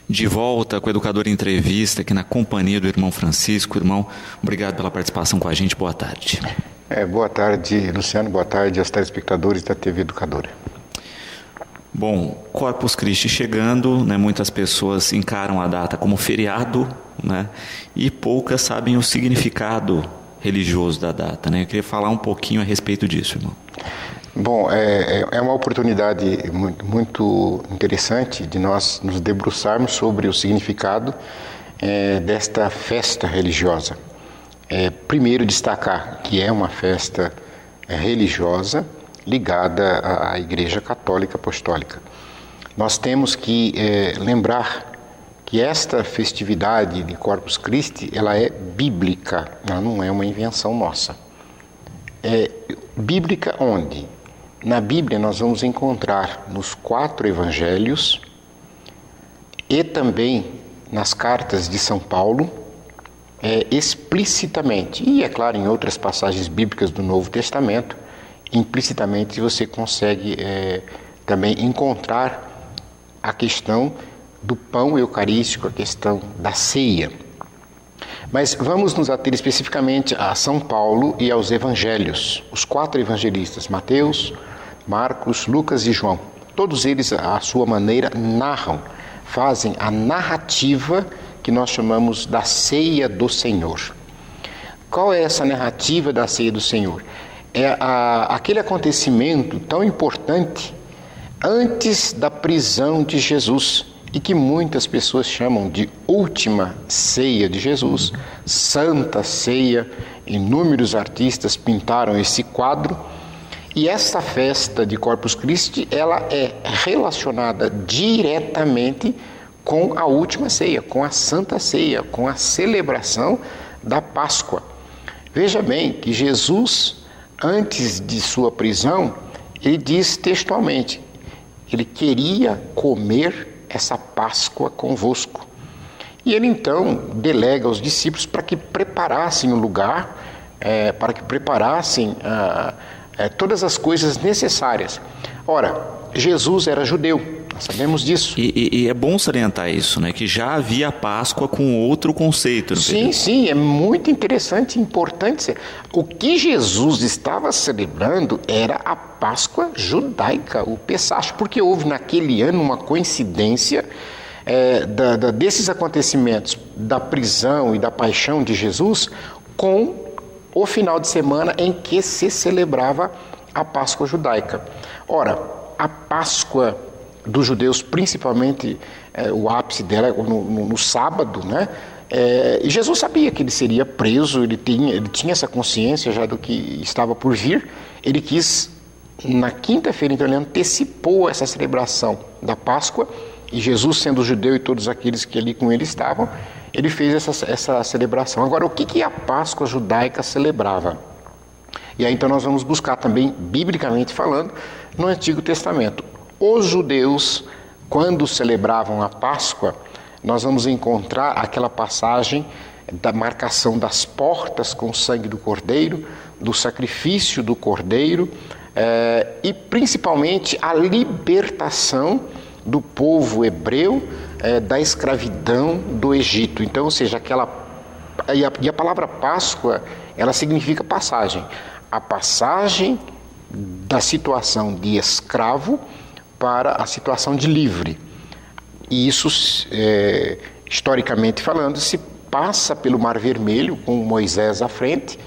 De volta com o Educador em Entrevista, aqui na companhia do irmão Francisco. Irmão, obrigado pela participação com a gente. Boa tarde. Boa tarde, Luciano. Boa tarde aos telespectadores da TV Educadora. Bom, Corpus Christi chegando, né? Muitas pessoas encaram a data como feriado, né? E poucas sabem o significado religioso da data, né? Eu queria falar um pouquinho a respeito disso, irmão. Bom, é uma oportunidade muito interessante de nós nos debruçarmos sobre o significado desta festa religiosa. Primeiro, destacar que é uma festa religiosa ligada à Igreja Católica Apostólica. Nós temos que lembrar que esta festividade de Corpus Christi, ela é bíblica, ela não é uma invenção nossa. É bíblica onde? Na Bíblia nós vamos encontrar nos 4 evangelhos e também nas cartas de São Paulo, explicitamente, e é claro em outras passagens bíblicas do Novo Testamento, implicitamente você consegue também encontrar a questão do pão eucarístico, a questão da ceia. Mas vamos nos ater especificamente a São Paulo e aos evangelhos, os 4 evangelistas, Mateus, Marcos, Lucas e João. Todos eles, à sua maneira, fazem a narrativa que nós chamamos da ceia do Senhor. Qual é essa narrativa da ceia do Senhor? É aquele acontecimento tão importante antes da prisão de Jesus e que muitas pessoas chamam de última ceia de Jesus, Santa Ceia. Inúmeros artistas pintaram esse quadro. E essa festa de Corpus Christi, ela é relacionada diretamente com a última ceia, com a Santa Ceia, com a celebração da Páscoa. Veja bem que Jesus, antes de sua prisão, ele diz textualmente, ele queria comer essa Páscoa convosco. E ele então delega aos discípulos para que preparassem o lugar, para que preparassem todas as coisas necessárias. Ora, Jesus era judeu, nós sabemos disso. E é bom salientar isso, né? Que já havia a Páscoa com outro conceito. Sim, é muito interessante e importante. O que Jesus estava celebrando era a Páscoa judaica, o Pessach, porque houve naquele ano uma coincidência desses acontecimentos da prisão e da paixão de Jesus com o final de semana em que se celebrava a Páscoa judaica. Ora, a Páscoa dos judeus, principalmente o ápice dela no sábado, né? E Jesus sabia que ele seria preso, ele tinha essa consciência já do que estava por vir. Ele quis, na quinta-feira, então ele antecipou essa celebração da Páscoa, e Jesus, sendo judeu e todos aqueles que ali com ele estavam, ele fez essa celebração. Agora, o que a Páscoa judaica celebrava? E aí então nós vamos buscar também, biblicamente falando, no Antigo Testamento. Os judeus, quando celebravam a Páscoa, nós vamos encontrar aquela passagem da marcação das portas com o sangue do Cordeiro, do sacrifício do Cordeiro, e principalmente a libertação do povo hebreu da escravidão do Egito. Então, ou seja, e a palavra Páscoa, ela significa passagem. A passagem da situação de escravo para a situação de livre. E isso, historicamente falando, se passa pelo Mar Vermelho, com Moisés à frente.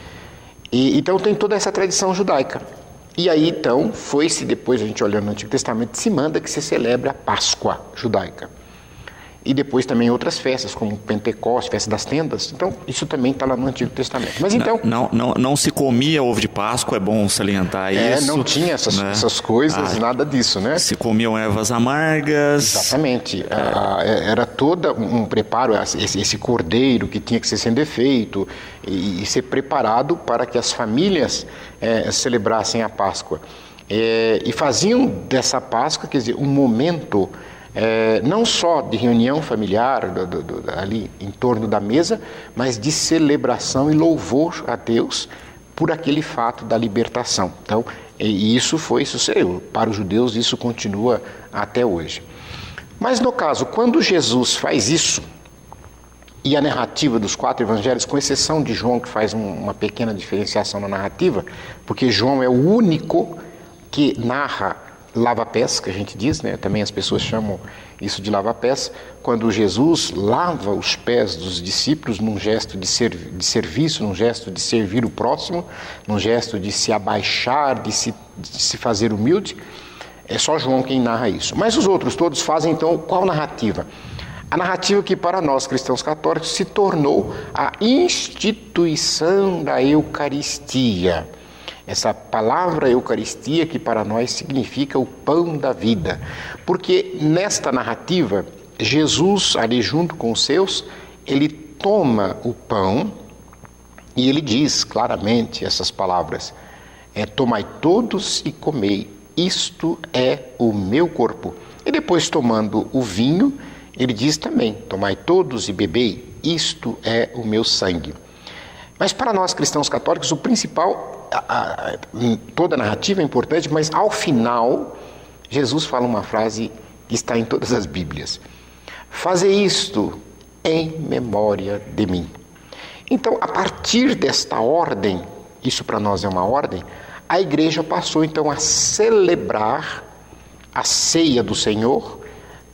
E então tem toda essa tradição judaica. E aí, então, depois a gente olhando no Antigo Testamento, se manda que se celebre a Páscoa judaica. E depois também outras festas, como Pentecostes, festa das tendas. Então, isso também está lá no Antigo Testamento. Mas então... Não se comia ovo de Páscoa, é bom salientar isso. Não tinha essas coisas, nada disso, né? Se comiam ervas amargas. Exatamente. Era todo um preparo, esse cordeiro que tinha que ser sem defeito e ser preparado para que as famílias celebrassem a Páscoa. E faziam dessa Páscoa, quer dizer, um momento... não só de reunião familiar ali em torno da mesa, mas de celebração e louvor a Deus por aquele fato da libertação. Então, isso sucedeu. Para os judeus isso continua até hoje. Mas no caso, quando Jesus faz isso, e a narrativa dos 4 evangelhos, com exceção de João, que faz uma pequena diferenciação na narrativa, porque João é o único que narra lava-pés, que a gente diz, né? Também as pessoas chamam isso de lava-pés, quando Jesus lava os pés dos discípulos num gesto de serviço, num gesto de servir o próximo, num gesto de se abaixar, de se fazer humilde. É só João quem narra isso. Mas os outros todos fazem, então, qual narrativa? A narrativa que para nós cristãos católicos se tornou a instituição da Eucaristia. Essa palavra Eucaristia que para nós significa o pão da vida. Porque nesta narrativa, Jesus, ali junto com os seus, ele toma o pão e ele diz claramente essas palavras: tomai todos e comei, isto é o meu corpo. E depois, tomando o vinho, ele diz também: tomai todos e bebei, isto é o meu sangue. Mas para nós cristãos católicos, o principal, toda a narrativa é importante, mas ao final, Jesus fala uma frase que está em todas as Bíblias: fazei isto em memória de mim. Então, a partir desta ordem, isso para nós é uma ordem, a igreja passou então a celebrar a ceia do Senhor.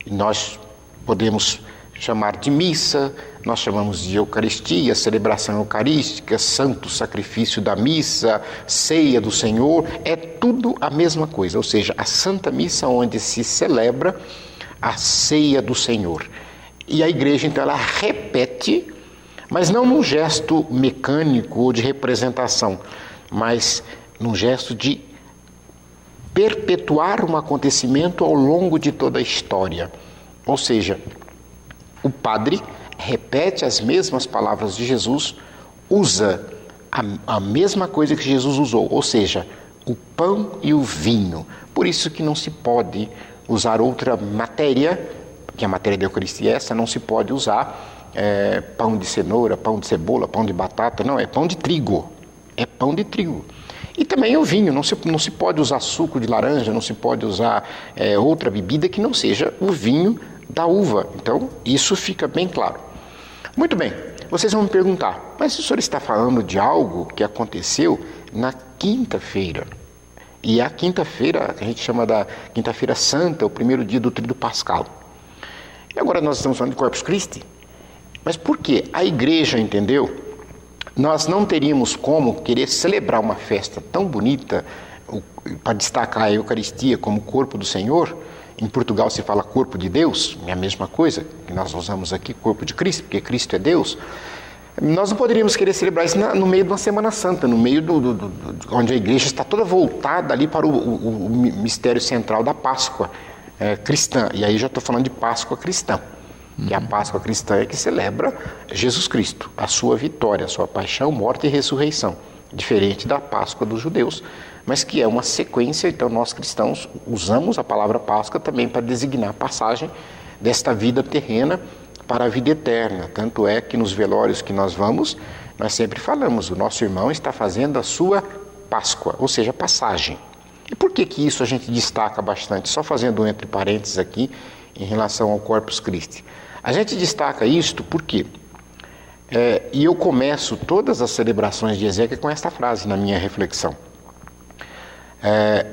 Nós podemos chamar de missa, nós chamamos de Eucaristia, celebração eucarística, santo sacrifício da missa, ceia do Senhor, é tudo a mesma coisa, ou seja, a Santa Missa onde se celebra a ceia do Senhor. E a igreja então ela repete, mas não num gesto mecânico ou de representação, mas num gesto de perpetuar um acontecimento ao longo de toda a história. Ou seja, o padre repete as mesmas palavras de Jesus, usa a mesma coisa que Jesus usou, ou seja, o pão e o vinho. Por isso que não se pode usar outra matéria, que a matéria da Eucaristia é essa, não se pode usar pão de cenoura, pão de cebola, pão de batata, não, é pão de trigo, é pão de trigo. E também o vinho, não se pode usar suco de laranja, não se pode usar outra bebida que não seja o vinho da uva. Então, isso fica bem claro. Muito bem, vocês vão me perguntar, mas o senhor está falando de algo que aconteceu na quinta-feira. E a quinta-feira, a gente chama da Quinta-feira Santa, o primeiro dia do Tríduo Pascal. E agora nós estamos falando de Corpus Christi. Mas por quê? A igreja entendeu? Nós não teríamos como querer celebrar uma festa tão bonita para destacar a Eucaristia como corpo do Senhor. Em Portugal se fala corpo de Deus, é a mesma coisa que nós usamos aqui, corpo de Cristo, porque Cristo é Deus. Nós não poderíamos querer celebrar isso no meio de uma Semana Santa, no meio onde a igreja está toda voltada ali para o mistério central da Páscoa cristã. E aí já estou falando de Páscoa cristã. Que a Páscoa cristã é que celebra Jesus Cristo, a sua vitória, a sua paixão, morte e ressurreição. Diferente da Páscoa dos judeus, mas que é uma sequência. Então nós cristãos usamos a palavra Páscoa também para designar a passagem desta vida terrena para a vida eterna. Tanto é que nos velórios que nós vamos, nós sempre falamos: o nosso irmão está fazendo a sua Páscoa, ou seja, passagem. E por que isso a gente destaca bastante? Só fazendo um entre parênteses aqui em relação ao Corpus Christi. A gente destaca isto porque, e eu começo todas as celebrações de exéquia com esta frase na minha reflexão.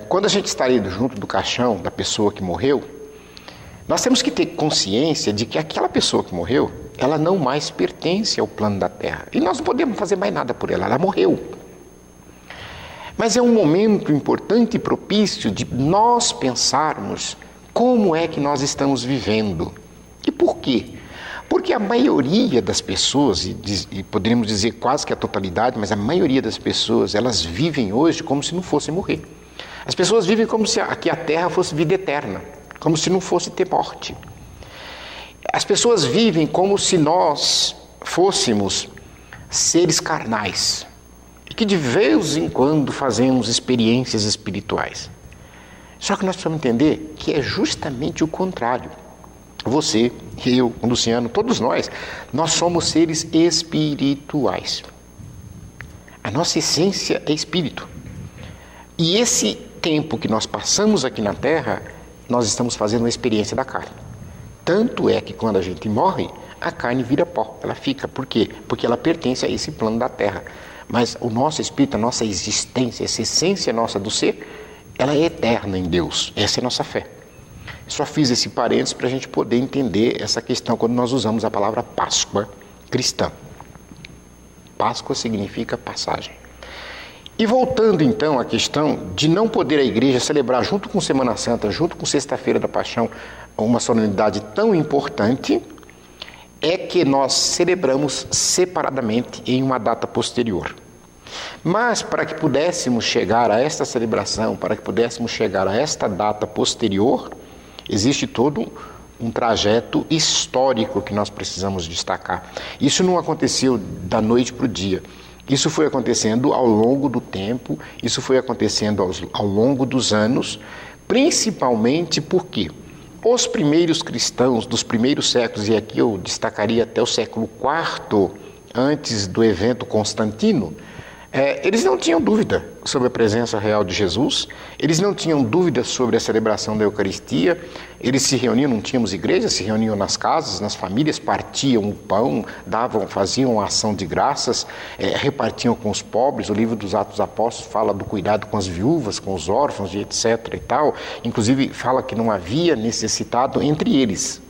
Quando a gente está ali junto do caixão da pessoa que morreu, nós temos que ter consciência de que aquela pessoa que morreu, ela não mais pertence ao plano da terra. E nós não podemos fazer mais nada por ela, ela morreu. Mas é um momento importante e propício de nós pensarmos como é que nós estamos vivendo. E por quê? Porque a maioria das pessoas, e poderíamos dizer quase que a totalidade, mas a maioria das pessoas, elas vivem hoje como se não fossem morrer. As pessoas vivem como se aqui a terra fosse vida eterna, como se não fosse ter morte. As pessoas vivem como se nós fôssemos seres carnais, e que de vez em quando fazemos experiências espirituais. Só que nós precisamos entender que é justamente o contrário. Você, eu, o Luciano, todos nós somos seres espirituais. A nossa essência é espírito. E esse tempo que nós passamos aqui na Terra, nós estamos fazendo uma experiência da carne. Tanto é que quando a gente morre, a carne vira pó, ela fica. Por quê? Porque ela pertence a esse plano da terra. Mas o nosso espírito, a nossa existência, essa essência nossa do ser, ela é eterna em Deus. Essa é a nossa fé. Só fiz esse parênteses para a gente poder entender essa questão quando nós usamos a palavra Páscoa cristã. Páscoa significa passagem. E voltando então à questão de não poder a igreja celebrar junto com Semana Santa, junto com Sexta-feira da Paixão, uma solenidade tão importante, é que nós celebramos separadamente em uma data posterior. Mas para que pudéssemos chegar a esta celebração, para que pudéssemos chegar a esta data posterior, existe todo um trajeto histórico que nós precisamos destacar. Isso não aconteceu da noite para o dia. Isso foi acontecendo ao longo do tempo, isso foi acontecendo ao longo dos anos, principalmente porque os primeiros cristãos dos primeiros séculos, e aqui eu destacaria até o século IV, antes do evento Constantino, eles não tinham dúvida sobre a presença real de Jesus, eles não tinham dúvida sobre a celebração da Eucaristia, eles se reuniam, não tínhamos igreja, se reuniam nas casas, nas famílias, partiam o pão, faziam a ação de graças, repartiam com os pobres. O livro dos Atos dos Apóstolos fala do cuidado com as viúvas, com os órfãos, e etc. e tal. Inclusive fala que não havia necessitado entre eles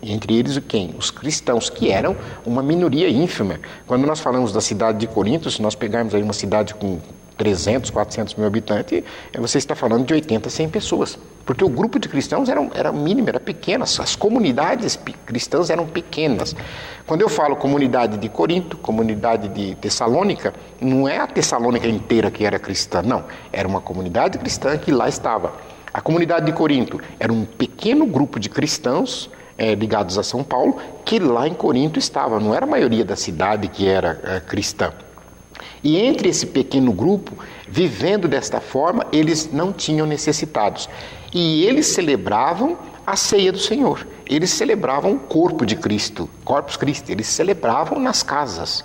o quem? Os cristãos, que eram uma minoria ínfima. Quando nós falamos da cidade de Corinto, se nós pegarmos aí uma cidade com 300, 400 mil habitantes, você está falando de 80, 100 pessoas. Porque o grupo de cristãos era mínimo, era pequeno, as comunidades cristãs eram pequenas. Quando eu falo comunidade de Corinto, comunidade de Tessalônica, não é a Tessalônica inteira que era cristã, não. Era uma comunidade cristã que lá estava. A comunidade de Corinto era um pequeno grupo de cristãos ligados a São Paulo, que lá em Corinto estava. Não era a maioria da cidade que era cristã. E entre esse pequeno grupo, vivendo desta forma, eles não tinham necessitados. E eles celebravam a ceia do Senhor. Eles celebravam o corpo de Cristo, Corpus Christi. Eles celebravam nas casas.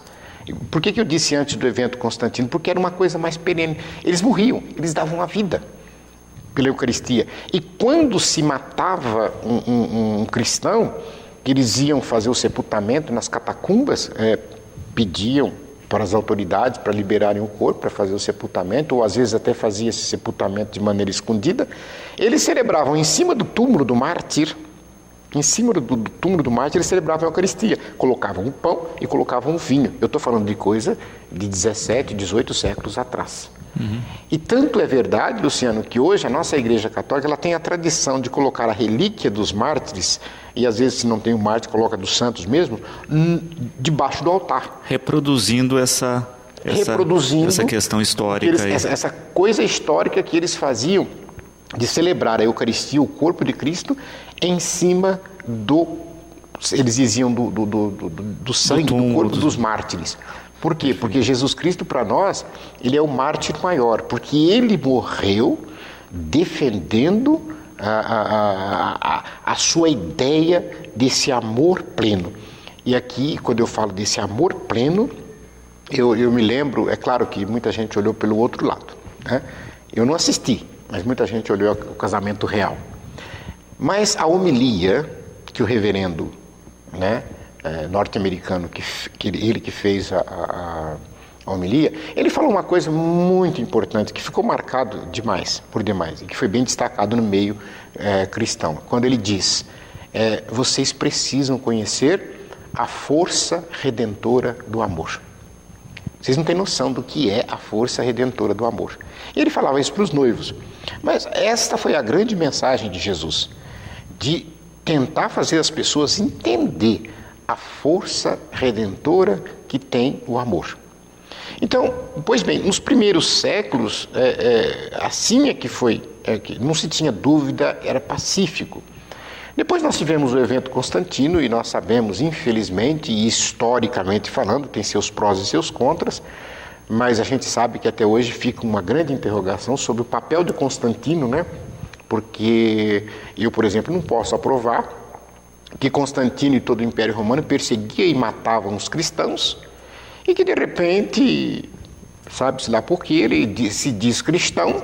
Por que eu disse antes do evento Constantino? Porque era uma coisa mais perene. Eles morriam, eles davam a vida pela Eucaristia. E quando se matava um cristão, eles iam fazer o sepultamento nas catacumbas, pediam para as autoridades para liberarem o corpo, para fazer o sepultamento, ou às vezes até fazia esse sepultamento de maneira escondida. Eles celebravam em cima do túmulo do mártir, eles celebravam a Eucaristia, colocavam o pão e colocavam o vinho. Eu estou falando de coisa de 17, 18 séculos atrás. Uhum. E tanto é verdade, Luciano, que hoje a nossa Igreja Católica ela tem a tradição de colocar a relíquia dos mártires, e às vezes se não tem o mártir, coloca dos santos mesmo, debaixo do altar. Reproduzindo essa questão histórica. Essa coisa histórica que eles faziam de celebrar a Eucaristia, o corpo de Cristo, em cima eles diziam do sangue, do corpo dos mártires. Por quê? Porque Jesus Cristo, para nós, ele é o mártir maior, porque ele morreu defendendo a sua ideia desse amor pleno. E aqui, quando eu falo desse amor pleno, eu me lembro, é claro que muita gente olhou pelo outro lado, né? Eu não assisti, mas muita gente olhou o casamento real. Mas a homilia que o reverendo, norte-americano, ele que fez a homilia, ele falou uma coisa muito importante, que ficou marcado por demais, e que foi bem destacado no meio cristão. Quando ele diz, vocês precisam conhecer a força redentora do amor. Vocês não têm noção do que é a força redentora do amor. E ele falava isso para os noivos. Mas esta foi a grande mensagem de Jesus, de tentar fazer as pessoas entender a força redentora que tem o amor. Então, pois bem, nos primeiros séculos, assim é que foi, que não se tinha dúvida, era pacífico. Depois nós tivemos o evento Constantino e nós sabemos, infelizmente, e historicamente falando, tem seus prós e seus contras, mas a gente sabe que até hoje fica uma grande interrogação sobre o papel de Constantino, porque eu, por exemplo, não posso aprovar que Constantino e todo o Império Romano perseguia e matavam os cristãos e que, de repente, sabe-se lá por que ele se diz cristão,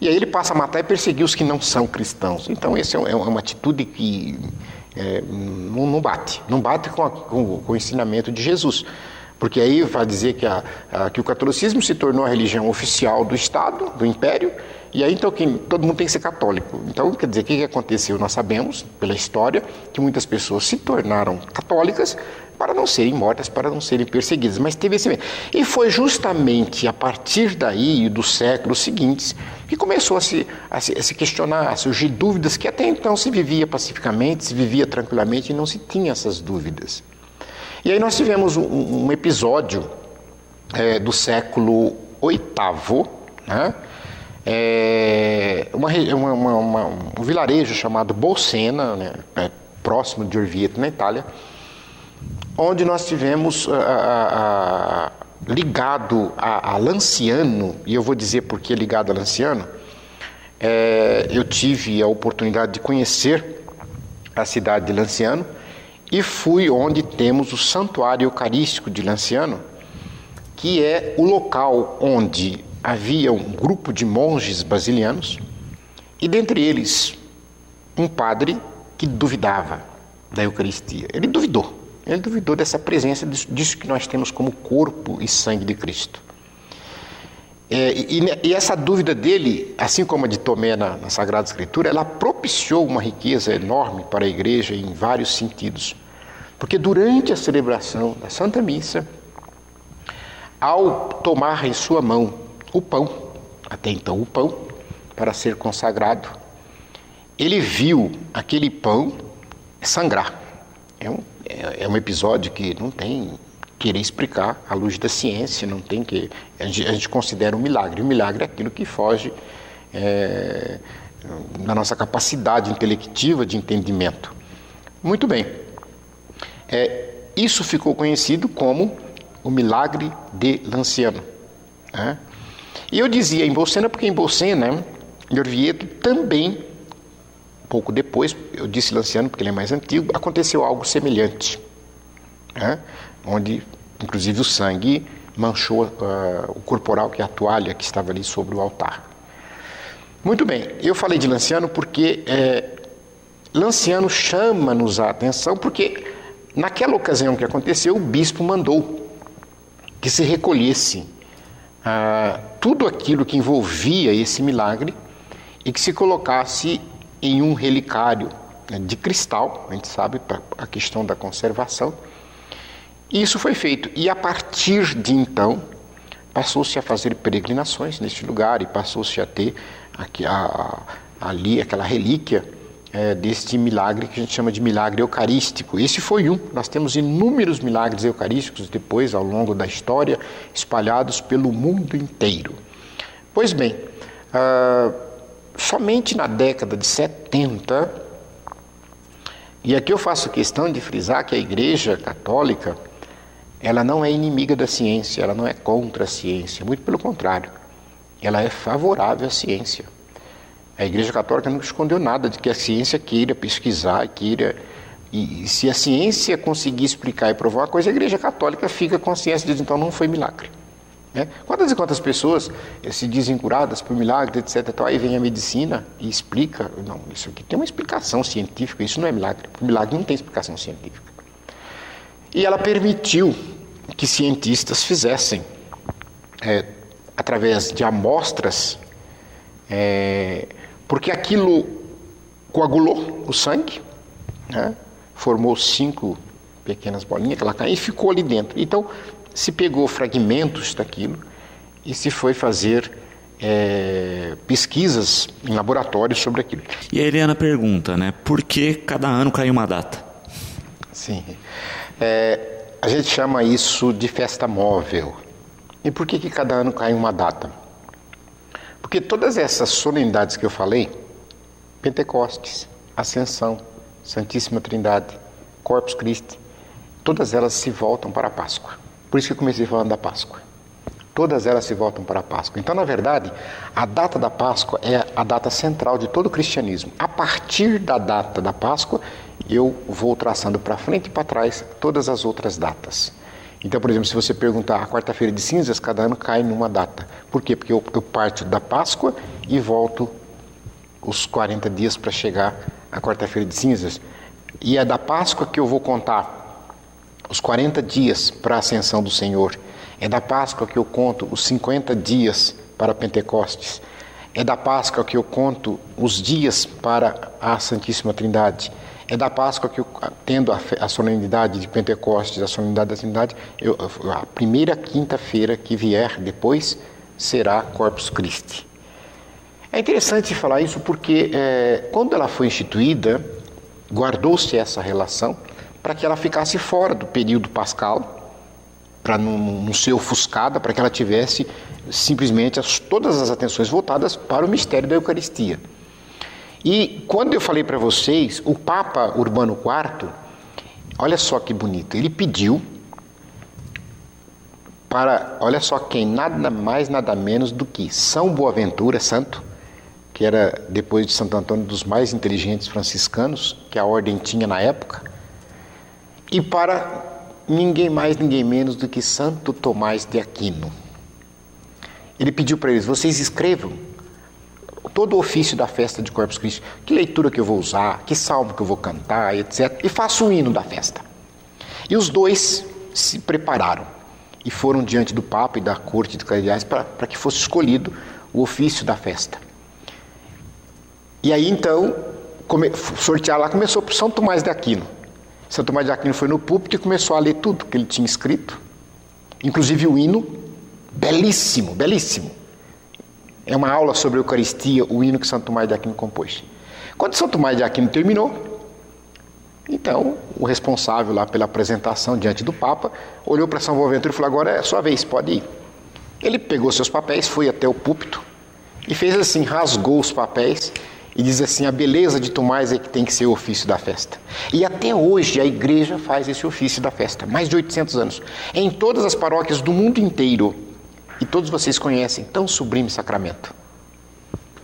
e aí ele passa a matar e perseguir os que não são cristãos. Então, essa é uma atitude que Não bate. Não bate com o ensinamento de Jesus. Porque aí vai dizer que o catolicismo se tornou a religião oficial do Estado, do Império, e aí então todo mundo tem que ser católico. Então, quer dizer, o que aconteceu? Nós sabemos, pela história, que muitas pessoas se tornaram católicas para não serem mortas, para não serem perseguidas. Mas teve esse... E foi justamente a partir daí, dos séculos seguintes, que começou a se questionar, a surgir dúvidas que até então se vivia pacificamente, se vivia tranquilamente e não se tinha essas dúvidas. E aí nós tivemos um episódio do século VIII, né? Um vilarejo chamado Bolsena, né? Próximo de Orvieto, na Itália, onde nós tivemos ligado a Lanciano, e eu vou dizer por que ligado a Lanciano. Eu tive a oportunidade de conhecer a cidade de Lanciano, e fui onde temos o Santuário Eucarístico de Lanciano, que é o local onde havia um grupo de monges basilianos, e dentre eles um padre que duvidava da Eucaristia. Ele duvidou dessa presença, disso que nós temos como corpo e sangue de Cristo. E essa dúvida dele, assim como a de Tomé na Sagrada Escritura, ela propiciou uma riqueza enorme para a igreja em vários sentidos. Porque durante a celebração da Santa Missa, ao tomar em sua mão o pão, até então o pão, para ser consagrado, ele viu aquele pão sangrar. É um episódio que não tem querer explicar à luz da ciência, não tem que... A gente considera um milagre. O milagre é aquilo que foge da nossa capacidade intelectiva de entendimento. Muito bem. Isso ficou conhecido como o milagre de Lanciano. Né? E eu dizia em Bolsena, porque em Bolsena, em Orvieto, também, pouco depois, eu disse Lanciano porque ele é mais antigo, aconteceu algo semelhante. Né? Onde, inclusive, o sangue manchou o corporal, que é a toalha que estava ali sobre o altar. Muito bem, eu falei de Lanciano porque Lanciano chama-nos a atenção, porque naquela ocasião que aconteceu, o bispo mandou que se recolhesse tudo aquilo que envolvia esse milagre e que se colocasse em um relicário de cristal, a gente sabe, para a questão da conservação. E isso foi feito. E a partir de então, passou-se a fazer peregrinações neste lugar e passou-se a ter ali aquela relíquia deste milagre que a gente chama de milagre eucarístico. Esse foi um. Nós temos inúmeros milagres eucarísticos depois, ao longo da história, espalhados pelo mundo inteiro. Pois bem, somente na década de 70, e aqui eu faço questão de frisar que a Igreja Católica, ela não é inimiga da ciência, ela não é contra a ciência, muito pelo contrário, ela é favorável à ciência. A Igreja Católica nunca escondeu nada de que a ciência queira pesquisar, e se a ciência conseguir explicar e provar uma coisa, a Igreja Católica fica com a ciência e diz, então não foi milagre. Né? Quantas e quantas pessoas se dizem curadas por milagre, etc. Aí vem a medicina e explica, não, isso aqui tem uma explicação científica, isso não é milagre. O milagre não tem explicação científica. E ela permitiu que cientistas fizessem, através de amostras, porque aquilo coagulou o sangue, né? Formou 5 pequenas bolinhas que ela caiu e ficou ali dentro. Então, se pegou fragmentos daquilo e se foi fazer pesquisas em laboratórios sobre aquilo. E a Eliana pergunta, né? Por que cada ano cai uma data? Sim. A gente chama isso de festa móvel. E por que cada ano cai uma data? Porque todas essas solenidades que eu falei, Pentecostes, Ascensão, Santíssima Trindade, Corpus Christi, todas elas se voltam para a Páscoa. Por isso que eu comecei falando da Páscoa. Todas elas se voltam para a Páscoa. Então, na verdade, a data da Páscoa é a data central de todo o cristianismo. A partir da data da Páscoa, eu vou traçando para frente e para trás todas as outras datas. Então, por exemplo, se você perguntar, a quarta-feira de cinzas, cada ano cai numa data. Por quê? Porque eu parto da Páscoa e volto os 40 dias para chegar à quarta-feira de cinzas. E é da Páscoa que eu vou contar os 40 dias para a ascensão do Senhor. É da Páscoa que eu conto os 50 dias para Pentecostes. É da Páscoa que eu conto os dias para a Santíssima Trindade. É da Páscoa que eu, tendo a solenidade de Pentecostes, a solenidade da Trindade, a primeira quinta-feira que vier depois será Corpus Christi. É interessante falar isso porque quando ela foi instituída, guardou-se essa relação para que ela ficasse fora do período pascal, para não ser ofuscada, para que ela tivesse simplesmente todas as atenções voltadas para o mistério da Eucaristia. E quando eu falei para vocês, o Papa Urbano IV, olha só que bonito, ele pediu para, olha só quem, nada mais, nada menos do que São Boaventura, santo, que era, depois de Santo Antônio, dos mais inteligentes franciscanos que a ordem tinha na época, e para ninguém mais, ninguém menos do que Santo Tomás de Aquino. Ele pediu para eles, vocês escrevam todo o ofício da festa de Corpus Christi, que leitura que eu vou usar, que salmo que eu vou cantar, etc. E faço o hino da festa. E os dois se prepararam e foram diante do Papa e da corte de cardeais para que fosse escolhido o ofício da festa. E aí então, sortear lá começou por São Tomás de Aquino. São Tomás de Aquino foi no púlpito e começou a ler tudo que ele tinha escrito, inclusive o hino, belíssimo, belíssimo. É uma aula sobre a Eucaristia, o hino que São Tomás de Aquino compôs. Quando São Tomás de Aquino terminou, então o responsável lá pela apresentação diante do Papa olhou para São Boaventura e falou, agora é a sua vez, pode ir. Ele pegou seus papéis, foi até o púlpito e fez assim, rasgou os papéis e diz assim, a beleza de Tomás é que tem que ser o ofício da festa. E até hoje a igreja faz esse ofício da festa, mais de 800 anos. Em todas as paróquias do mundo inteiro. E todos vocês conhecem tão sublime sacramento,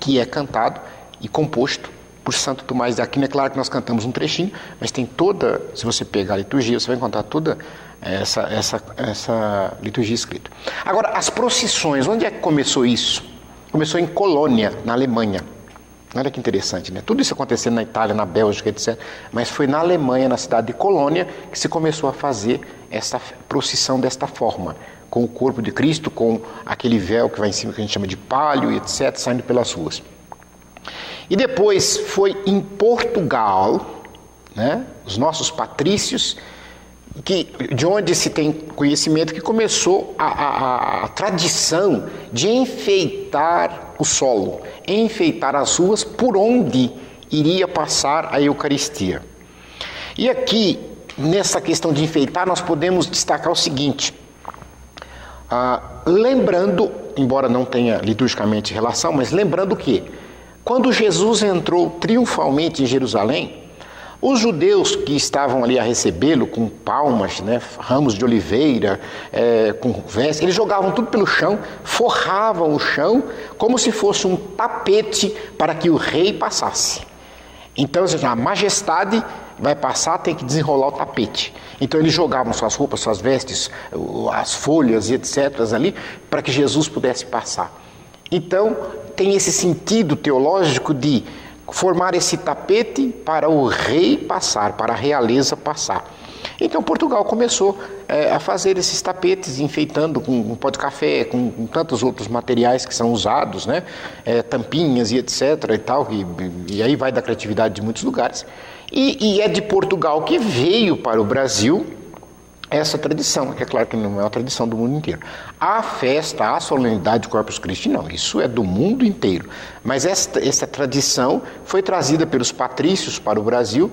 que é cantado e composto por Santo Tomás de Aquino. É claro que nós cantamos um trechinho, mas tem toda, se você pegar a liturgia, você vai encontrar toda essa liturgia escrita. Agora, as procissões, onde é que começou isso? Começou em Colônia, na Alemanha. Olha que interessante, né? Tudo isso acontecendo na Itália, na Bélgica, etc. Mas foi na Alemanha, na cidade de Colônia, que se começou a fazer essa procissão desta forma, com o corpo de Cristo, com aquele véu que vai em cima, que a gente chama de palio, etc., saindo pelas ruas. E depois foi em Portugal, né, os nossos patrícios, de onde se tem conhecimento que começou a tradição de enfeitar o solo, enfeitar as ruas por onde iria passar a Eucaristia. E aqui, nessa questão de enfeitar, nós podemos destacar o seguinte, lembrando, embora não tenha liturgicamente relação, mas lembrando que, quando Jesus entrou triunfalmente em Jerusalém, os judeus que estavam ali a recebê-lo com palmas, né, ramos de oliveira, com vestes, eles jogavam tudo pelo chão, forravam o chão como se fosse um tapete para que o rei passasse. Então, a majestade vai passar, tem que desenrolar o tapete. Então eles jogavam suas roupas, suas vestes, as folhas e etc. ali, para que Jesus pudesse passar. Então, tem esse sentido teológico de formar esse tapete para o rei passar, para a realeza passar. Então Portugal começou a fazer esses tapetes, enfeitando com pó de café, com tantos outros materiais que são usados, né? Tampinhas e etc. e tal, e aí vai da criatividade de muitos lugares. E é de Portugal que veio para o Brasil essa tradição, que é claro que não é uma tradição do mundo inteiro. A festa, a solenidade de Corpus Christi, não, isso é do mundo inteiro. Mas essa tradição foi trazida pelos patrícios para o Brasil,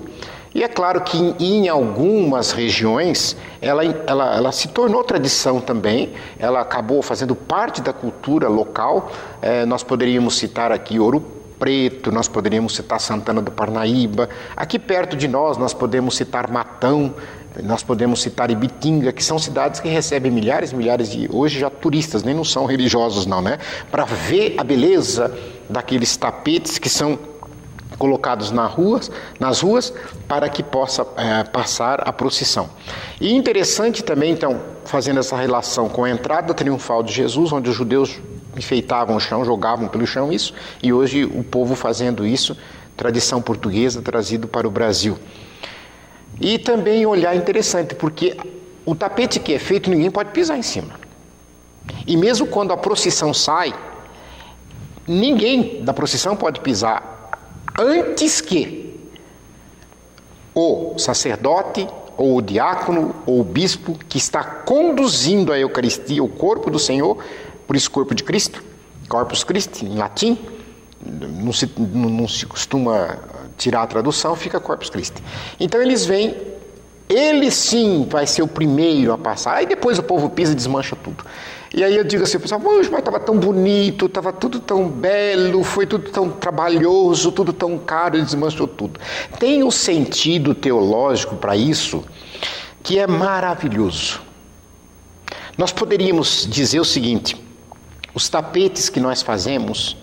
e é claro que em algumas regiões ela se tornou tradição também, ela acabou fazendo parte da cultura local. Nós poderíamos citar aqui Ouro Preto, nós poderíamos citar Santana do Parnaíba, aqui perto de nós podemos citar Matão, nós podemos citar Ibitinga, que são cidades que recebem milhares e milhares de, hoje já turistas, nem não são religiosos não, né? Para ver a beleza daqueles tapetes que são colocados nas ruas, para que possa passar a procissão. E interessante também, então, fazendo essa relação com a entrada triunfal de Jesus, onde os judeus enfeitavam o chão, jogavam pelo chão isso, e hoje o povo fazendo isso, tradição portuguesa trazido para o Brasil. E também olhar interessante, porque o tapete que é feito, ninguém pode pisar em cima. E mesmo quando a procissão sai, ninguém da procissão pode pisar antes que o sacerdote, ou o diácono, ou o bispo, que está conduzindo a Eucaristia, o corpo do Senhor, por isso corpo de Cristo, Corpus Christi, em latim, não se costuma tirar a tradução, fica Corpus Christi. Então eles vêm, ele sim vai ser o primeiro a passar, aí depois o povo pisa e desmancha tudo. E aí eu digo assim, pessoal, mas estava tão bonito, estava tudo tão belo, foi tudo tão trabalhoso, tudo tão caro, ele desmanchou tudo. Tem um sentido teológico para isso que é maravilhoso. Nós poderíamos dizer o seguinte: os tapetes que nós fazemos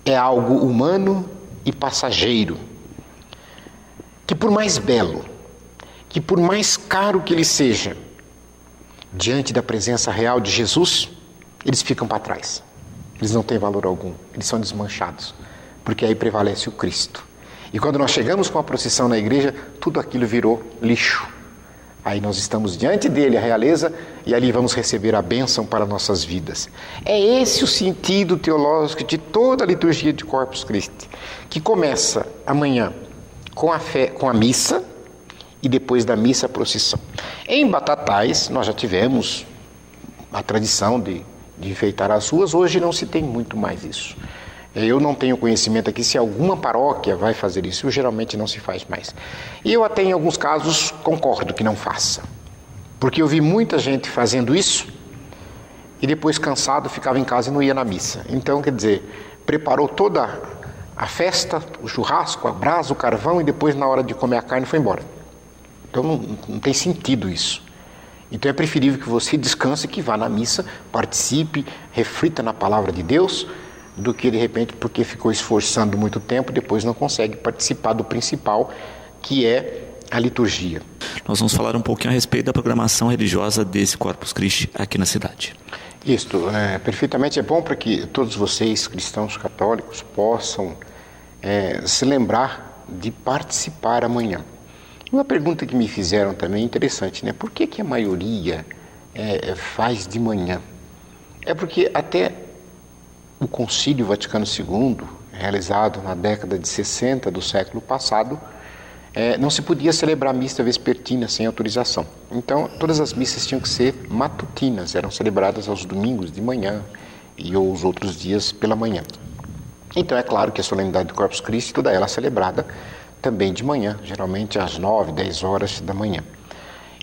é algo humano e passageiro, que por mais belo, que por mais caro que ele seja, diante da presença real de Jesus, eles ficam para trás. Eles não têm valor algum, eles são desmanchados, porque aí prevalece o Cristo. E quando nós chegamos com a procissão na igreja, tudo aquilo virou lixo. Aí nós estamos diante dele, a realeza, e ali vamos receber a bênção para nossas vidas. É esse o sentido teológico de toda a liturgia de Corpus Christi, que começa amanhã com a fé, com a missa, e depois da missa a procissão. Em Batatais, nós já tivemos a tradição de enfeitar as ruas, hoje não se tem muito mais isso. Eu não tenho conhecimento aqui se alguma paróquia vai fazer isso, geralmente não se faz mais. E eu até em alguns casos concordo que não faça, porque eu vi muita gente fazendo isso e depois cansado ficava em casa e não ia na missa. Então, quer dizer, preparou toda a festa, o churrasco, a brasa, o carvão e depois na hora de comer a carne foi embora. Então não tem sentido isso. Então é preferível que você descanse, que vá na missa, participe, reflita na palavra de Deus, do que de repente porque ficou esforçando muito tempo, depois não consegue participar do principal, que é a liturgia. Nós vamos falar um pouquinho a respeito da programação religiosa desse Corpus Christi aqui na cidade. Isto, perfeitamente é bom para que todos vocês, cristãos católicos, possam se lembrar de participar amanhã. Uma pergunta que me fizeram também interessante, né? Por que a maioria faz de manhã? É porque até o Concílio Vaticano II, realizado na década de 60 do século passado, não se podia celebrar missa vespertina sem autorização. Então, todas as missas tinham que ser matutinas, eram celebradas aos domingos de manhã e os outros dias pela manhã. Então, é claro que a solenidade do Corpus Christi, toda ela celebrada também de manhã, geralmente às 9, 10 horas da manhã.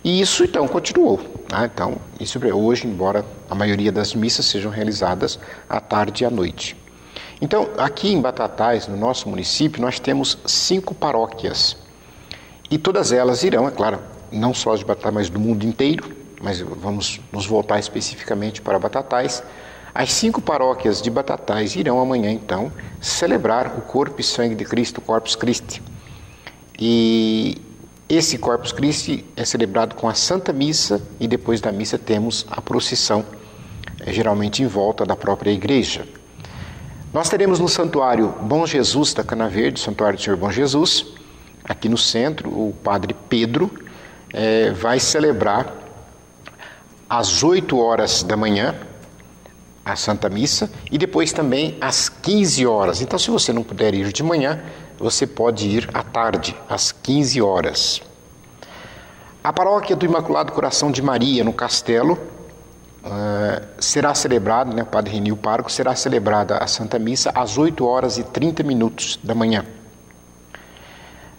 E isso, então, continuou. Né? Então, isso hoje, embora a maioria das missas sejam realizadas à tarde e à noite. Então, aqui em Batatais, no nosso município, nós temos 5 paróquias. E todas elas irão, é claro, não só de Batatais, mas do mundo inteiro, mas vamos nos voltar especificamente para Batatais. As 5 paróquias de Batatais irão amanhã, então, celebrar o corpo e sangue de Cristo, Corpus Christi. E esse Corpus Christi é celebrado com a Santa Missa e depois da missa temos a procissão, geralmente em volta da própria igreja. Nós teremos no Santuário Bom Jesus da Cana Verde, Santuário do Senhor Bom Jesus, aqui no centro, o Padre Pedro vai celebrar às 8 horas da manhã a Santa Missa e depois também às 15 horas. Então, se você não puder ir de manhã, você pode ir à tarde, às 15 horas. A paróquia do Imaculado Coração de Maria, no Castelo, será celebrada, né, o Padre Renil Parco, será celebrada a Santa Missa às 8 horas e 30 minutos da manhã.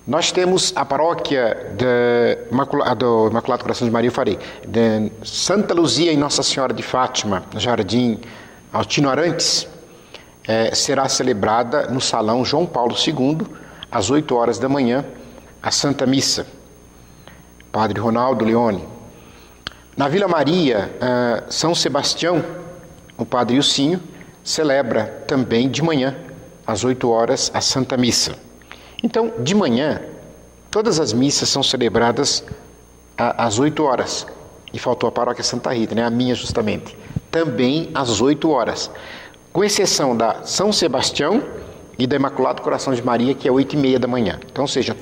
Nós temos a paróquia do Imaculado Coração de Maria, eu falei, de Santa Luzia e Nossa Senhora de Fátima, no Jardim Altino Arantes, será celebrada no Salão João Paulo II, às 8 horas da manhã, a Santa Missa. Padre Ronaldo Leone. Na Vila Maria, São Sebastião, o Padre Ilcinho, celebra também de manhã, às 8 horas, a Santa Missa. Então, de manhã, todas as missas são celebradas às 8 horas. E faltou a paróquia Santa Rita, né? A minha justamente. Também às 8 horas. Com exceção da São Sebastião e da Imaculado Coração de Maria, que é 8h30 da manhã. Então, ou seja,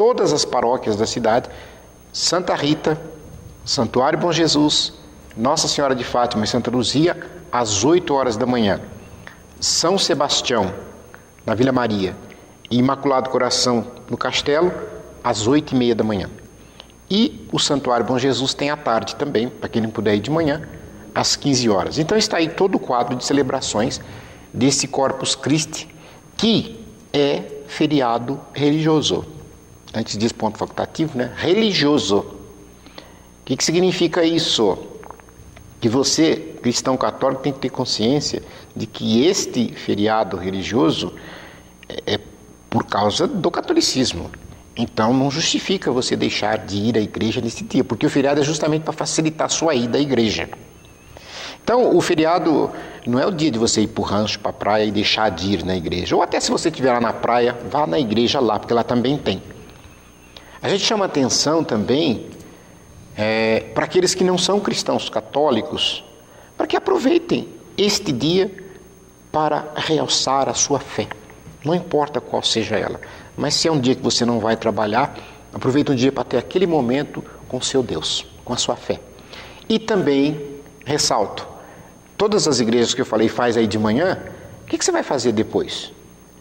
todas as paróquias da cidade, Santa Rita, Santuário Bom Jesus, Nossa Senhora de Fátima e Santa Luzia, às 8 horas da manhã. São Sebastião, na Vila Maria, e Imaculado Coração, no Castelo, às 8h30 da manhã. E o Santuário Bom Jesus tem à tarde também, para quem não puder ir de manhã, às 15 horas. Então está aí todo o quadro de celebrações desse Corpus Christi, que é feriado religioso. Antes diz ponto facultativo, né? Religioso. O que significa isso? Que você, cristão católico, tem que ter consciência de que este feriado religioso é por causa do catolicismo. Então não justifica você deixar de ir à igreja nesse dia, porque o feriado é justamente para facilitar a sua ida à igreja. Então o feriado não é o dia de você ir para o rancho, para a praia e deixar de ir na igreja. Ou até se você estiver lá na praia, vá na igreja lá, porque lá também tem. A gente chama atenção também para aqueles que não são cristãos católicos, para que aproveitem este dia para realçar a sua fé. Não importa qual seja ela, mas se é um dia que você não vai trabalhar, aproveita um dia para ter aquele momento com seu Deus, com a sua fé. E também, ressalto, todas as igrejas que eu falei faz aí de manhã, o que você vai fazer depois?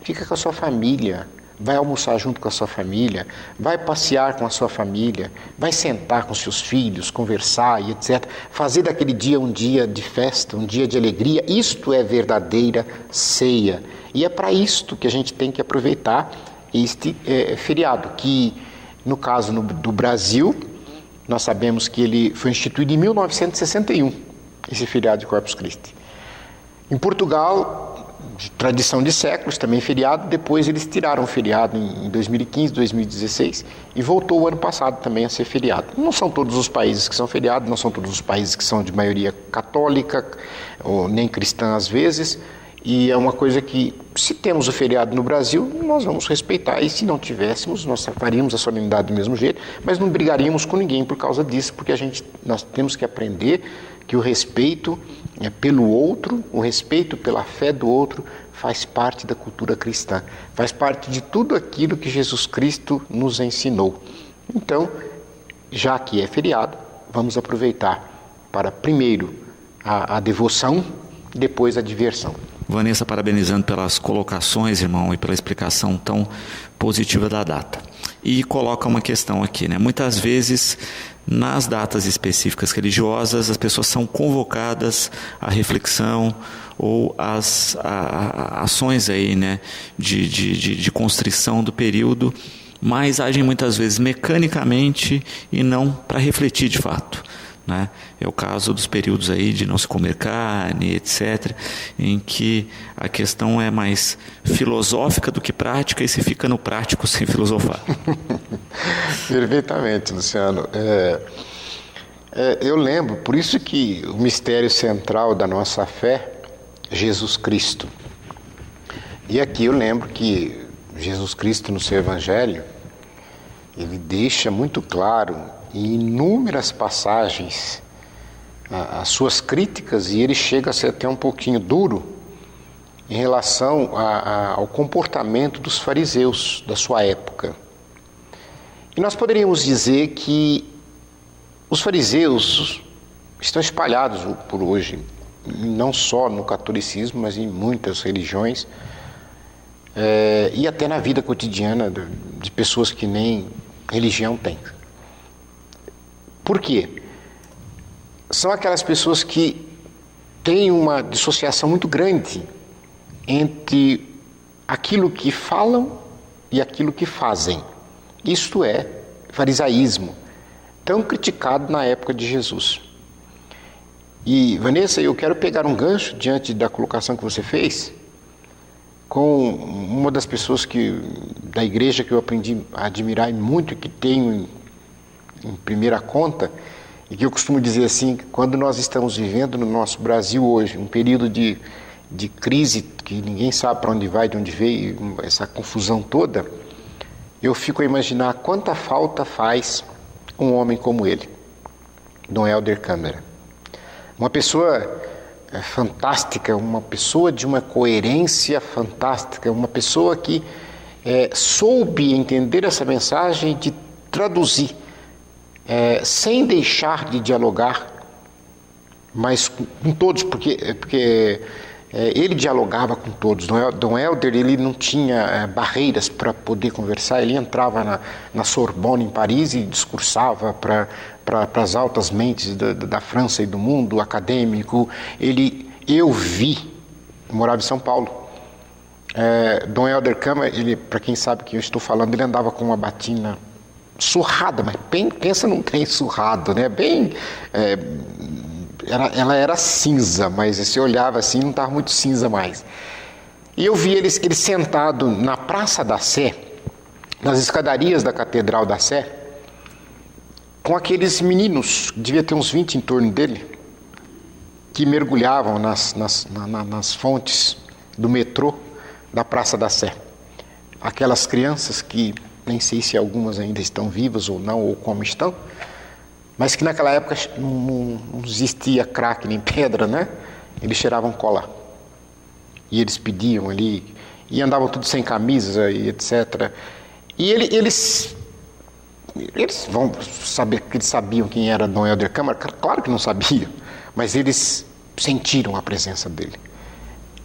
Fica com a sua família, vai almoçar junto com a sua família, vai passear com a sua família, vai sentar com seus filhos, conversar e etc. Fazer daquele dia um dia de festa, um dia de alegria. Isto é verdadeira ceia. E é para isto que a gente tem que aproveitar este feriado, que no caso do Brasil, nós sabemos que ele foi instituído em 1961, esse feriado de Corpus Christi. Em Portugal, de tradição de séculos, também feriado, depois eles tiraram o feriado em 2015, 2016 e voltou o ano passado também a ser feriado. Não são todos os países que são feriados, não são todos os países que são de maioria católica ou nem cristã às vezes, e é uma coisa que, se temos o feriado no Brasil, nós vamos respeitar, e se não tivéssemos, nós faríamos a solenidade do mesmo jeito, mas não brigaríamos com ninguém por causa disso, porque nós temos que aprender que o respeito pelo outro, o respeito pela fé do outro, faz parte da cultura cristã, faz parte de tudo aquilo que Jesus Cristo nos ensinou. Então, já que é feriado, vamos aproveitar para primeiro a devoção, depois a diversão. Vanessa, parabenizando pelas colocações, irmão, e pela explicação tão positiva da data. E coloca uma questão aqui, né? Muitas vezes, nas datas específicas religiosas, as pessoas são convocadas à reflexão ou às ações aí, né, de constrição do período, mas agem muitas vezes mecanicamente e não para refletir de fato. Né? É o caso dos períodos aí de não se comer carne, etc., em que a questão é mais filosófica do que prática, e se fica no prático sem filosofar. Perfeitamente, Luciano. Eu lembro, por isso que o mistério central da nossa fé é Jesus Cristo. E aqui eu lembro que Jesus Cristo, no seu Evangelho, ele deixa muito claro em inúmeras passagens as suas críticas, e ele chega a ser até um pouquinho duro em relação ao comportamento dos fariseus da sua época. E nós poderíamos dizer que os fariseus estão espalhados por hoje, não só no catolicismo, mas em muitas religiões, e até na vida cotidiana de pessoas que nem religião têm. Por quê? São aquelas pessoas que têm uma dissociação muito grande entre aquilo que falam e aquilo que fazem. Isto é farisaísmo, tão criticado na época de Jesus. E, Vanessa, eu quero pegar um gancho diante da colocação que você fez com uma das pessoas da igreja que eu aprendi a admirar muito, que tenho em primeira conta, e que eu costumo dizer assim, que quando nós estamos vivendo no nosso Brasil hoje, um período de crise, que ninguém sabe para onde vai, de onde veio, essa confusão toda, eu fico a imaginar quanta falta faz um homem como ele, Dom Helder Câmara. Uma pessoa fantástica, uma pessoa de uma coerência fantástica, uma pessoa que soube entender essa mensagem, de traduzir, sem deixar de dialogar, mas com todos, porque ele dialogava com todos. Dom Helder, ele não tinha barreiras para poder conversar. Ele entrava na Sorbonne em Paris e discursava para as altas mentes da França e do mundo acadêmico. Eu morava em São Paulo. Dom Helder Câmara, para quem sabe que eu estou falando, ele andava com uma batina surrada, mas pensa num trem surrado, né? Ela era cinza, mas se olhava assim, não estava muito cinza mais. E eu vi ele sentado na Praça da Sé, nas escadarias da Catedral da Sé, com aqueles meninos, devia ter uns 20 em torno dele, que mergulhavam nas fontes do metrô da Praça da Sé. Aquelas crianças que, nem sei se algumas ainda estão vivas ou não, ou como estão, mas que naquela época não existia crack nem pedra, né? Eles cheiravam cola. E eles pediam ali, e andavam tudo sem camisa e etc. E eles vão saber que eles sabiam quem era Dom Helder Câmara? Claro que não sabiam, mas eles sentiram a presença dele.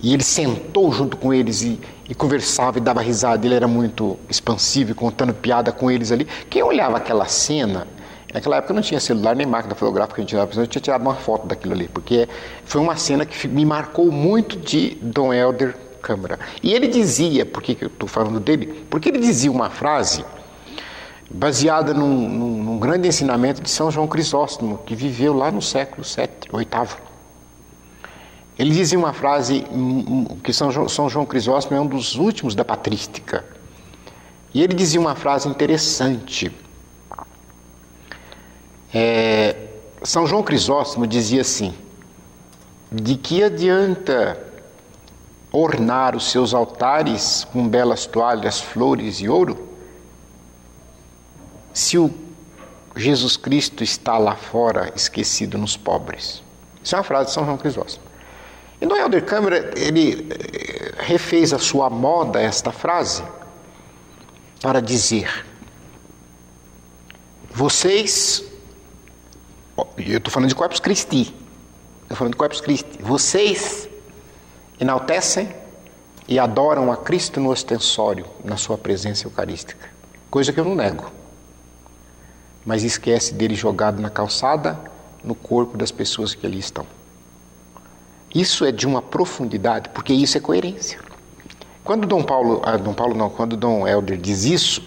E ele sentou junto com eles e conversava e dava risada. Ele era muito expansivo e contando piada com eles ali. Quem olhava aquela cena... Naquela época não tinha celular nem máquina fotográfica, eu tinha tirado uma foto daquilo ali, porque foi uma cena que me marcou muito de Dom Helder Câmara. E ele dizia, por que eu estou falando dele? Porque ele dizia uma frase baseada num grande ensinamento de São João Crisóstomo, que viveu lá no século VIII. Ele dizia uma frase que São João Crisóstomo é um dos últimos da patrística. E ele dizia uma frase interessante. São João Crisóstomo dizia assim: de que adianta ornar os seus altares com belas toalhas, flores e ouro, se o Jesus Cristo está lá fora esquecido nos pobres? Isso é uma frase de São João Crisóstomo. E Dom Helder Câmara, ele refez a sua moda esta frase para dizer: vocês... Eu estou falando de Corpus Christi. Vocês enaltecem e adoram a Cristo no ostensório, na sua presença eucarística. Coisa que eu não nego. Mas esquece dele jogado na calçada, no corpo das pessoas que ali estão. Isso é de uma profundidade, porque isso é coerência. Quando quando Dom Helder diz isso,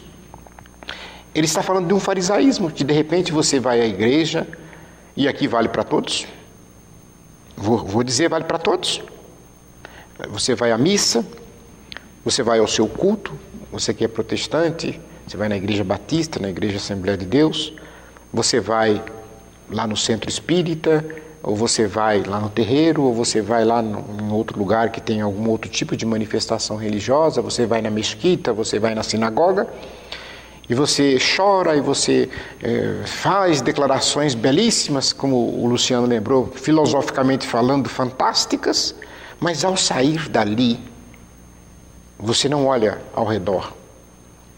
ele está falando de um farisaísmo, que de repente você vai à igreja... E aqui vale para todos. Vou dizer, vale para todos. Você vai à missa, você vai ao seu culto, você que é protestante, você vai na igreja batista, na igreja Assembleia de Deus, você vai lá no centro espírita, ou você vai lá no terreiro, ou você vai lá em outro lugar que tem algum outro tipo de manifestação religiosa, você vai na mesquita, você vai na sinagoga, e você chora e você faz declarações belíssimas, como o Luciano lembrou, filosoficamente falando, fantásticas, mas ao sair dali, você não olha ao redor.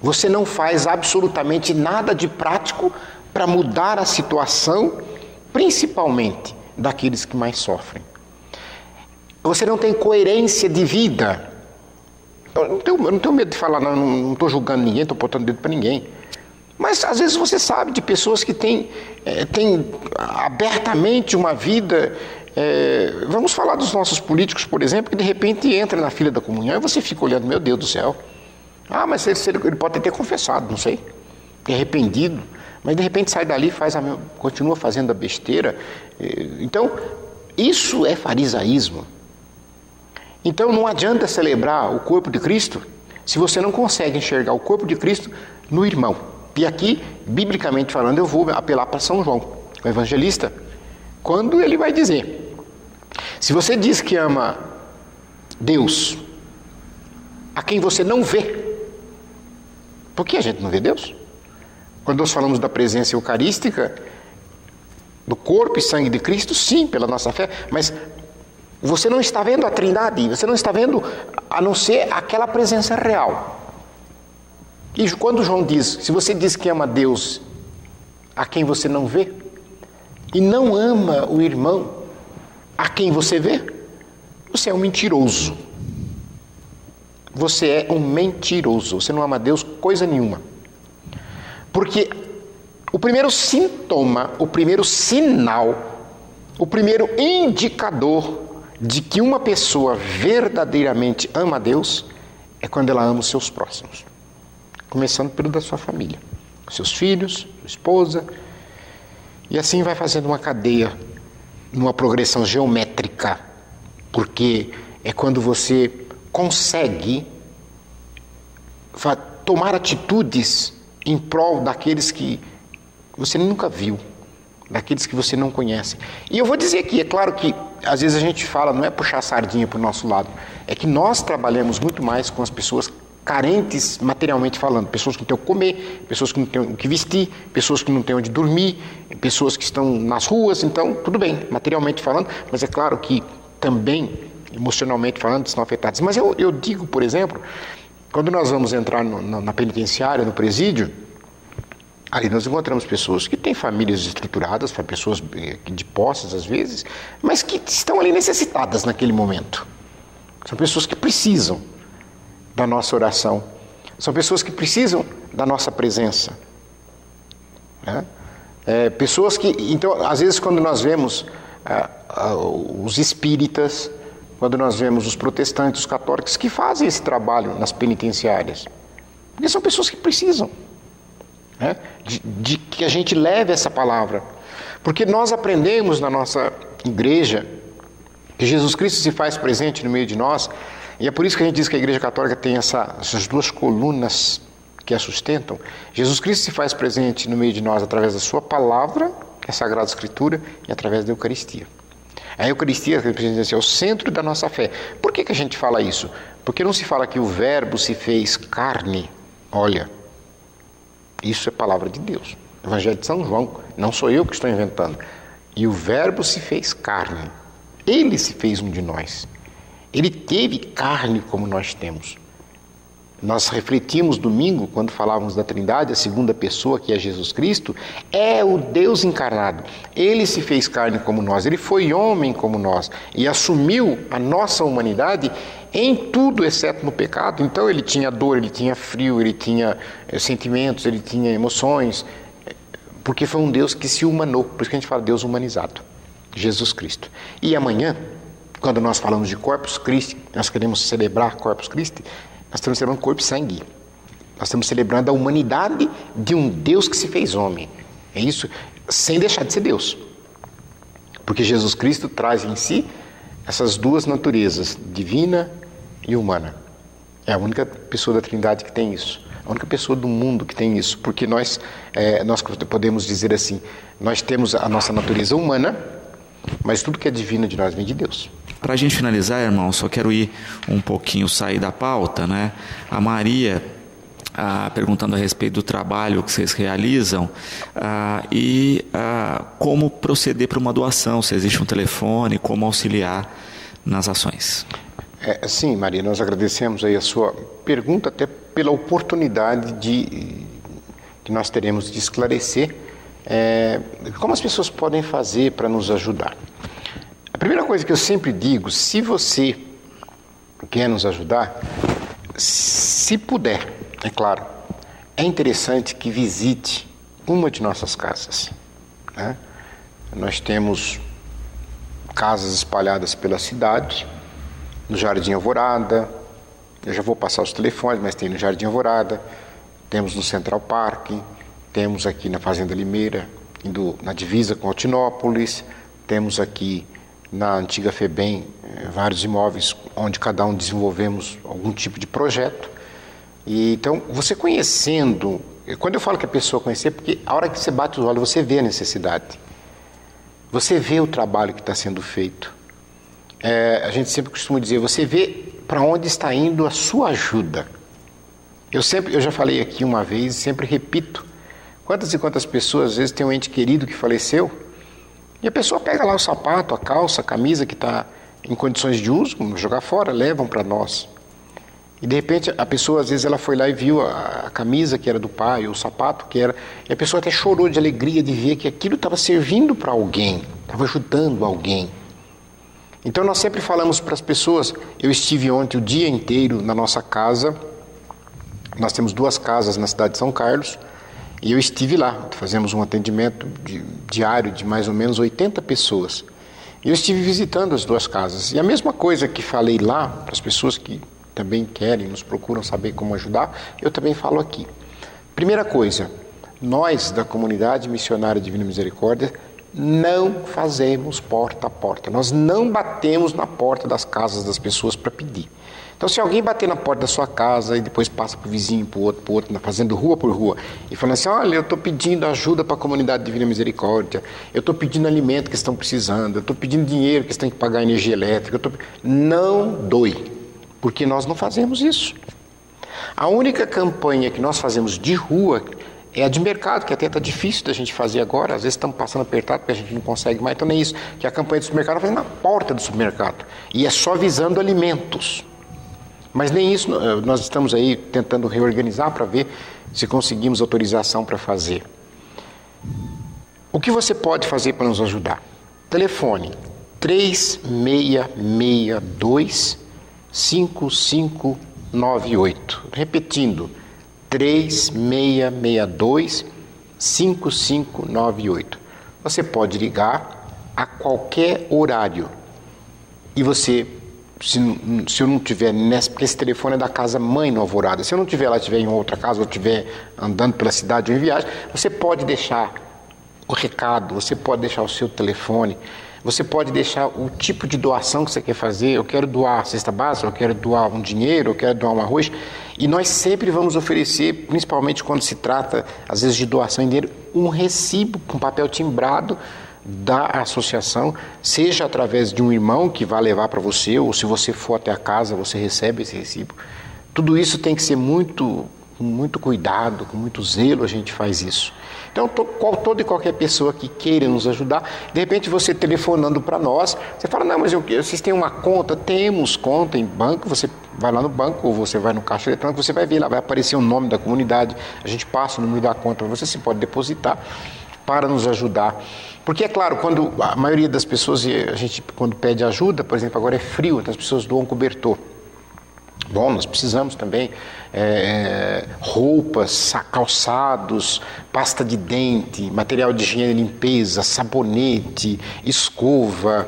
Você não faz absolutamente nada de prático para mudar a situação, principalmente daqueles que mais sofrem. Você não tem coerência de vida. Eu não tenho medo de falar, não estou julgando ninguém, estou botando dedo para ninguém. Mas às vezes você sabe de pessoas que têm abertamente uma vida. Vamos falar dos nossos políticos, por exemplo, que de repente entra na fila da comunhão e você fica olhando, meu Deus do céu. Ah, mas ele pode ter confessado, não sei, ter arrependido, mas de repente sai dali e continua fazendo a besteira. Então, isso é farisaísmo. Então não adianta celebrar o corpo de Cristo se você não consegue enxergar o corpo de Cristo no irmão. E aqui, biblicamente falando, eu vou apelar para São João, o evangelista, quando ele vai dizer: se você diz que ama Deus, a quem você não vê, por que a gente não vê Deus? Quando nós falamos da presença eucarística, do corpo e sangue de Cristo, sim, pela nossa fé, mas você não está vendo a Trindade, você não está vendo a não ser aquela presença real. E quando João diz, se você diz que ama Deus a quem você não vê, e não ama o irmão a quem você vê, você é um mentiroso. Você é um mentiroso. Você não ama Deus coisa nenhuma. Porque o primeiro sintoma, o primeiro sinal, o primeiro indicador de que uma pessoa verdadeiramente ama a Deus é quando ela ama os seus próximos. Começando pelo da sua família. Seus filhos, sua esposa. E assim vai fazendo uma cadeia, numa progressão geométrica. Porque é quando você consegue tomar atitudes em prol daqueles que você nunca viu, daqueles que você não conhece. E eu vou dizer aqui, é claro que às vezes a gente fala, não é puxar a sardinha para o nosso lado, é que nós trabalhamos muito mais com as pessoas carentes materialmente falando, pessoas que não têm o que comer, pessoas que não têm o que vestir, pessoas que não têm onde dormir, pessoas que estão nas ruas, então tudo bem, materialmente falando, mas é claro que também emocionalmente falando estão afetados. Mas eu digo, por exemplo, quando nós vamos entrar na penitenciária, no presídio, ali nós encontramos pessoas que têm famílias estruturadas, pessoas de posses às vezes, mas que estão ali necessitadas naquele momento. São pessoas que precisam da nossa oração. São pessoas que precisam da nossa presença. Né? Pessoas que... Então, às vezes, quando nós vemos os espíritas, quando nós vemos os protestantes, os católicos, que fazem esse trabalho nas penitenciárias, porque são pessoas que precisam, né? de que a gente leve essa palavra. Porque nós aprendemos na nossa igreja que Jesus Cristo se faz presente no meio de nós, e é por isso que a gente diz que a Igreja Católica tem essas duas colunas que a sustentam. Jesus Cristo se faz presente no meio de nós através da sua palavra, que é a Sagrada Escritura, e através da Eucaristia. A Eucaristia é o centro da nossa fé. Por que a gente fala isso? Porque não se fala que o Verbo se fez carne. Olha, isso é palavra de Deus. Evangelho de São João, não sou eu que estou inventando. E o Verbo se fez carne. Ele se fez um de nós. Ele teve carne como nós temos. Nós refletimos domingo, quando falávamos da Trindade, a segunda pessoa, que é Jesus Cristo, é o Deus encarnado. Ele se fez carne como nós, ele foi homem como nós e assumiu a nossa humanidade em tudo, exceto no pecado. Então ele tinha dor, ele tinha frio, ele tinha sentimentos, ele tinha emoções, porque foi um Deus que se humanou, por isso que a gente fala Deus humanizado, Jesus Cristo. E amanhã, quando nós falamos de Corpus Christi, nós queremos celebrar Corpus Christi, nós estamos celebrando corpo e sangue. Nós estamos celebrando a humanidade de um Deus que se fez homem. É isso, sem deixar de ser Deus. Porque Jesus Cristo traz em si essas duas naturezas, divina e humana. É a única pessoa da Trindade que tem isso. A única pessoa do mundo que tem isso. Porque nós podemos dizer assim, nós temos a nossa natureza humana, mas tudo que é divino de nós vem de Deus. Para a gente finalizar, irmão, só quero ir um pouquinho, sair da pauta, né? A Maria, perguntando a respeito do trabalho que vocês realizam e como proceder para uma doação, se existe um telefone, como auxiliar nas ações. Sim, Maria, nós agradecemos aí a sua pergunta, até pela oportunidade que nós teremos de esclarecer como as pessoas podem fazer para nos ajudar. A primeira coisa que eu sempre digo, se você quer nos ajudar, se puder, é claro, é interessante que visite uma de nossas casas. Né? Nós temos casas espalhadas pela cidade, no Jardim Alvorada, eu já vou passar os telefones, mas tem no Jardim Alvorada, temos no Central Park, temos aqui na Fazenda Limeira, indo na divisa com Altinópolis, temos aqui na antiga FEBEM vários imóveis onde cada um desenvolvemos algum tipo de projeto. E então, você conhecendo, quando eu falo que a pessoa conhecer, porque a hora que você bate os olhos, você vê a necessidade. Você vê o trabalho que está sendo feito. A gente sempre costuma dizer, você vê para onde está indo a sua ajuda. Eu já falei aqui uma vez e sempre repito, quantas e quantas pessoas às vezes têm um ente querido que faleceu, e a pessoa pega lá o sapato, a calça, a camisa que está em condições de uso, vamos jogar fora, levam para nós. E de repente a pessoa às vezes ela foi lá e viu a camisa que era do pai, o sapato que era, e a pessoa até chorou de alegria de ver que aquilo estava servindo para alguém, estava ajudando alguém. Então nós sempre falamos para as pessoas, eu estive ontem o dia inteiro na nossa casa, nós temos 2 casas na cidade de São Carlos, e eu estive lá, fazemos um atendimento diário de mais ou menos 80 pessoas. E eu estive visitando as 2 casas, e a mesma coisa que falei lá para as pessoas que também querem, nos procuram saber como ajudar, eu também falo aqui. Primeira coisa, nós da comunidade missionária Divina Misericórdia não fazemos porta a porta, nós não batemos na porta das casas das pessoas para pedir. Então se alguém bater na porta da sua casa e depois passa para o vizinho, para o outro, fazendo rua por rua, e falando assim, olha, eu estou pedindo ajuda para a comunidade Divina Misericórdia, eu estou pedindo alimento que estão precisando, eu estou pedindo dinheiro que eles têm que pagar energia elétrica, não doe. Porque nós não fazemos isso. A única campanha que nós fazemos de rua é a de mercado, que até está difícil da gente fazer agora. Às vezes estamos passando apertado porque a gente não consegue mais. Então nem isso, que a campanha do supermercado nós fazemos na porta do supermercado. E é só visando alimentos. Mas nem isso, nós estamos aí tentando reorganizar para ver se conseguimos autorização para fazer. O que você pode fazer para nos ajudar? Telefone 3662 5598. Repetindo, 3662 5598. Você pode ligar a qualquer horário. E você, se eu não tiver nessa, porque esse telefone é da casa mãe no Alvorada, se eu não tiver lá, estiver em outra casa, ou estiver andando pela cidade ou em viagem, você pode deixar o recado, você pode deixar o seu telefone. Você pode deixar o tipo de doação que você quer fazer. Eu quero doar a cesta básica, eu quero doar um dinheiro, eu quero doar um arroz. E nós sempre vamos oferecer, principalmente quando se trata, às vezes, de doação em dinheiro, um recibo com papel timbrado da associação, seja através de um irmão que vai levar para você, ou se você for até a casa, você recebe esse recibo. Tudo isso tem que ser com muito cuidado, com muito zelo a gente faz isso. Então, toda e qualquer pessoa que queira nos ajudar, de repente você telefonando para nós, você fala, não, mas vocês têm uma conta? Temos conta em banco, você vai lá no banco ou você vai no caixa eletrônico, você vai ver lá, vai aparecer o nome da comunidade, a gente passa o número da conta para você pode depositar para nos ajudar. Porque é claro, quando a maioria das pessoas, a gente quando pede ajuda, por exemplo, agora é frio, então as pessoas doam cobertor. Bom, nós precisamos também roupas, calçados, pasta de dente, material de higiene e limpeza, sabonete, escova,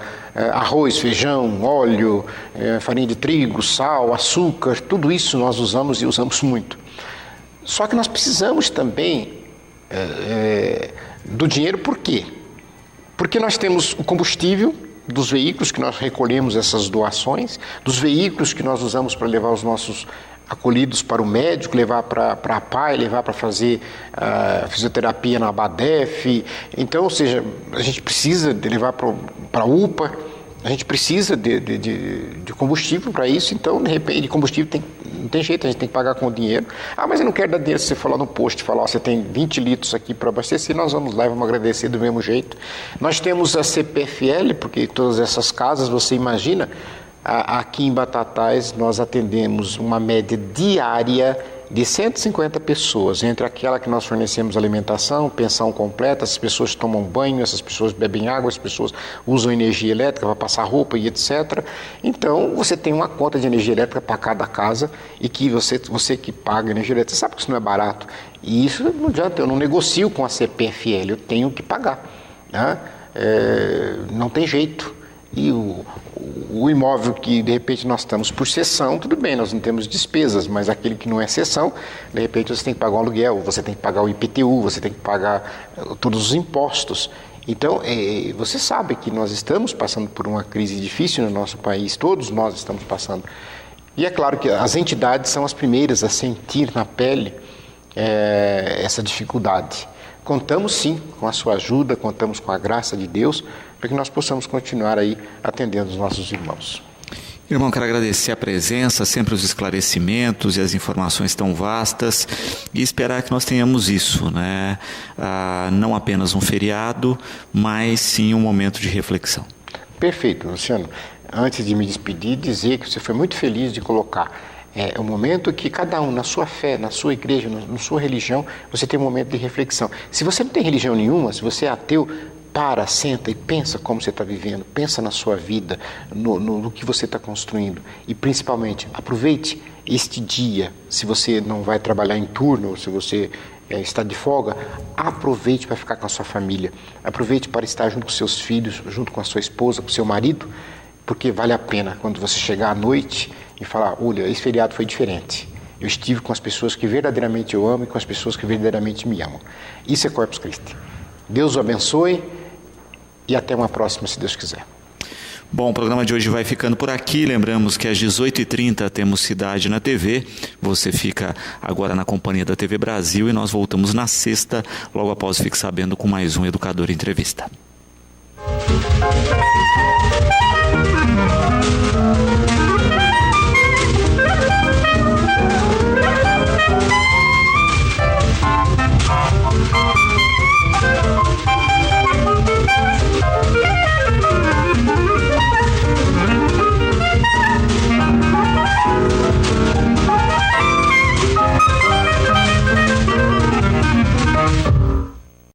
arroz, feijão, óleo, farinha de trigo, sal, açúcar, tudo isso nós usamos e usamos muito. Só que nós precisamos também do dinheiro, por quê? Porque nós temos o combustível dos veículos que nós recolhemos essas doações, dos veículos que nós usamos para levar os nossos acolhidos para o médico, levar para a PAI, levar para fazer fisioterapia na Abadef. Então, ou seja, a gente precisa de levar para a UPA, a gente precisa de combustível para isso, então, de repente, de combustível não tem jeito, a gente tem que pagar com dinheiro. Ah, mas eu não quero dar dinheiro. Se você falar no posto, falar, você tem 20 litros aqui para abastecer, nós vamos lá e vamos agradecer do mesmo jeito. Nós temos a CPFL, porque todas essas casas, você imagina, aqui em Batatais nós atendemos uma média diária de 150 pessoas, entre aquela que nós fornecemos alimentação, pensão completa, essas pessoas tomam banho, essas pessoas bebem água, as pessoas usam energia elétrica para passar roupa e etc. Então, você tem uma conta de energia elétrica para cada casa e que você que paga energia elétrica, sabe que isso não é barato. E isso não adianta, eu não negocio com a CPFL, eu tenho que pagar, né? Não tem jeito. E o imóvel que de repente nós estamos por cessão, tudo bem, nós não temos despesas, mas aquele que não é cessão, de repente você tem que pagar um aluguel, você tem que pagar o IPTU, você tem que pagar todos os impostos. Então, você sabe que nós estamos passando por uma crise difícil no nosso país, todos nós estamos passando. E é claro que as entidades são as primeiras a sentir na pele essa dificuldade. Contamos sim com a sua ajuda, contamos com a graça de Deus, para que nós possamos continuar aí atendendo os nossos irmãos. Irmão, quero agradecer a presença, sempre os esclarecimentos e as informações tão vastas e esperar que nós tenhamos isso, né? Não apenas um feriado, mas sim um momento de reflexão. Perfeito, Luciano. Antes de me despedir, dizer que você foi muito feliz de colocar É o momento que cada um, na sua fé, na sua igreja, na sua religião, você tem um momento de reflexão. Se você não tem religião nenhuma, se você é ateu, para, senta e pensa como você está vivendo, pensa na sua vida, no que você está construindo. E principalmente, aproveite este dia, se você não vai trabalhar em turno, se você está de folga, aproveite para ficar com a sua família, aproveite para estar junto com seus filhos, junto com a sua esposa, com o seu marido, porque vale a pena quando você chegar à noite e falar, olha, esse feriado foi diferente. Eu estive com as pessoas que verdadeiramente eu amo e com as pessoas que verdadeiramente me amam. Isso é Corpus Christi. Deus o abençoe e até uma próxima, se Deus quiser. Bom, o programa de hoje vai ficando por aqui. Lembramos que às 18h30 temos Cidade na TV. Você fica agora na companhia da TV Brasil e nós voltamos na sexta, logo após Fique Sabendo, com mais um Educador Entrevista.